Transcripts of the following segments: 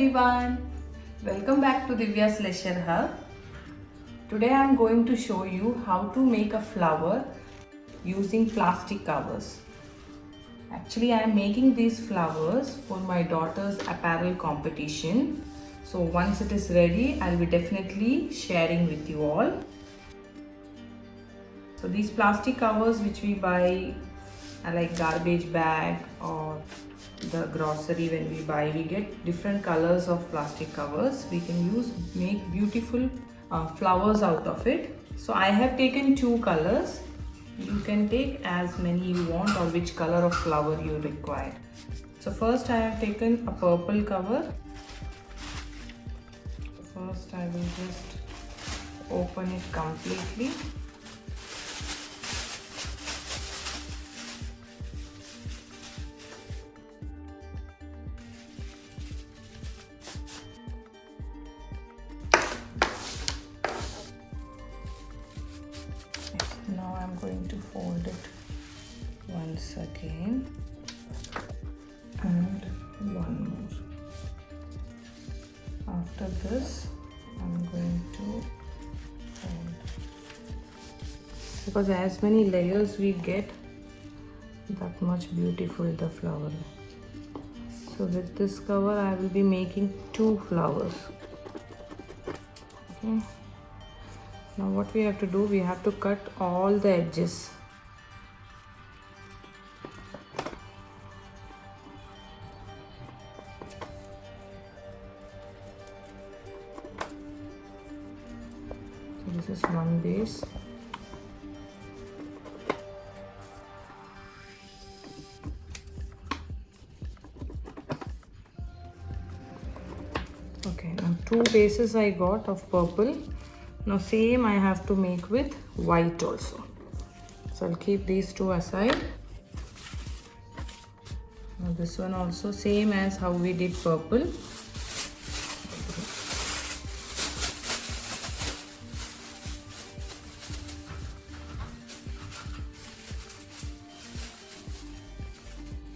everyone, welcome back to Divya's Leisure Hub. Today I am going to show you how to make a flower using plastic covers. Actually I am making these flowers for my daughter's apparel competition. So once it is ready, I'll be definitely sharing with you all. So these plastic covers which we buy are like garbage bag or the grocery. When we buy, we get different colors of plastic covers. We can make beautiful flowers out of it. So I have taken two colors. You can take as many you want or which color of flower you require. So first I have taken a purple cover. First I will just open it completely. Now I'm going to fold it once again and one more. After this I'm going to fold, because as many layers we get, that much beautiful the flower. So with this cover I will be making two flowers. Okay. Now what we have to do, we have to cut all the edges. So this is one base. Okay, now two bases I got of purple. Now same I have to make with white also. So I'll keep these two aside. Now this one also same as how we did purple.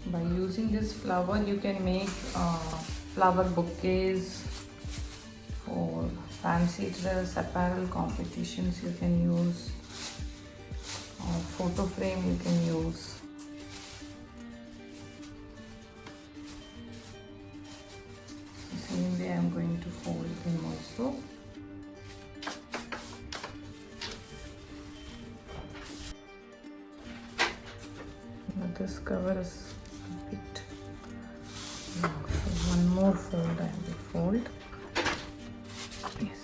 By using this flower you can make flower bouquets for fancy dress, apparel competitions you can use, or photo frame you can use. The same way I'm going to fold them also. Now this cover is a bit long, so one more fold I will fold. Yes,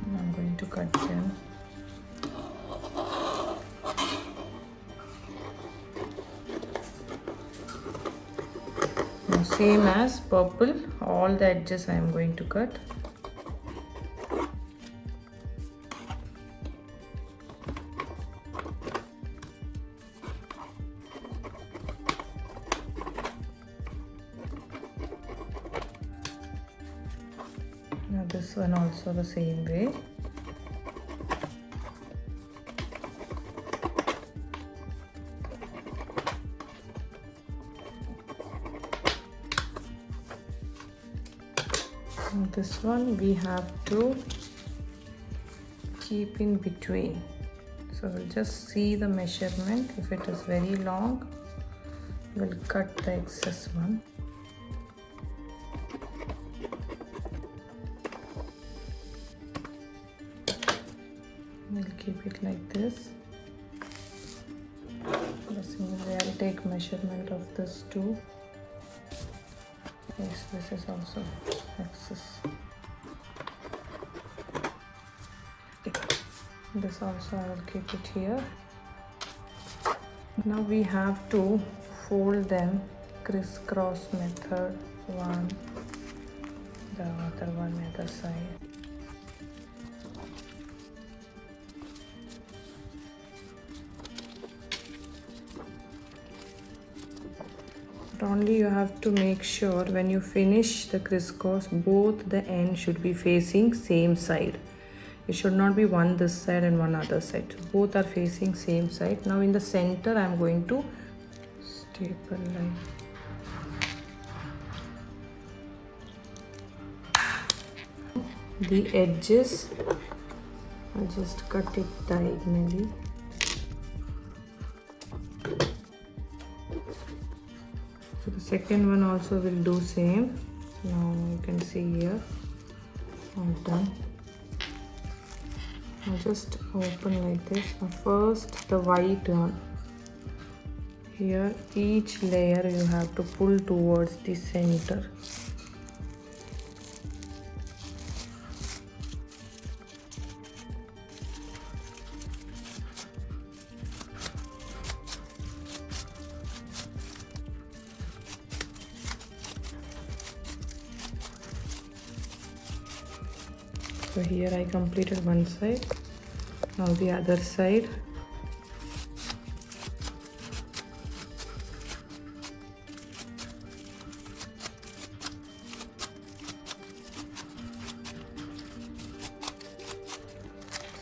and I'm going to cut them. Now same as purple, all the edges I am going to cut. Now this one also the same way. And this one we have to keep in between. So we'll just see the measurement. If it is very long, we'll cut the excess one. We'll keep it like this. The same way I'll take measurement of this too. Yes, this is also excess. This also I will keep it here. Now we have to fold them crisscross method, one, the other one other side. Only you have to make sure when you finish the crisscross, both the ends should be facing same side. It should not be one this side and one other side. Both are facing same side. Now in the center I am going to staple line. the edges. I'll just cut it diagonally. So the second one also will do same. Now you can see here, all done. I'll just open like this. Now first the white one. Here each layer you have to pull towards the center. So here I completed one side. Now the other side.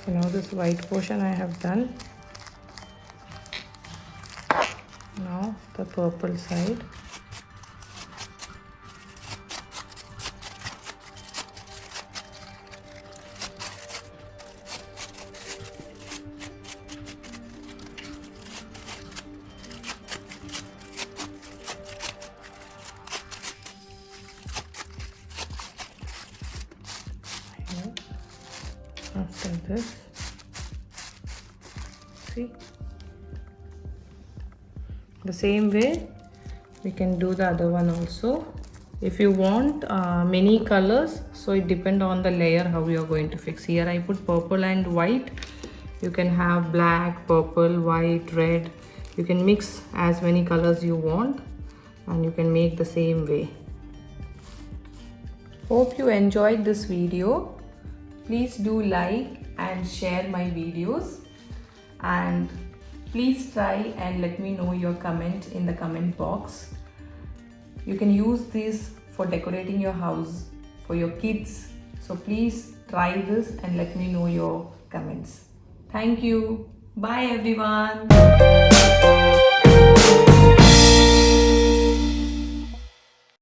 So now this white portion I have done. Now the purple side. After this, see, the same way we can do the other one also. If you want many colors, so it depends on the layer how you are going to fix. Here I put purple and white. You can have black, purple, white, red. You can mix as many colors you want and you can make the same way. Hope you enjoyed this video. Please do like and share my videos, and please try and let me know your comment in the comment box. You can use this for decorating your house for your kids. So please try this and let me know your comments. Thank you. Bye everyone.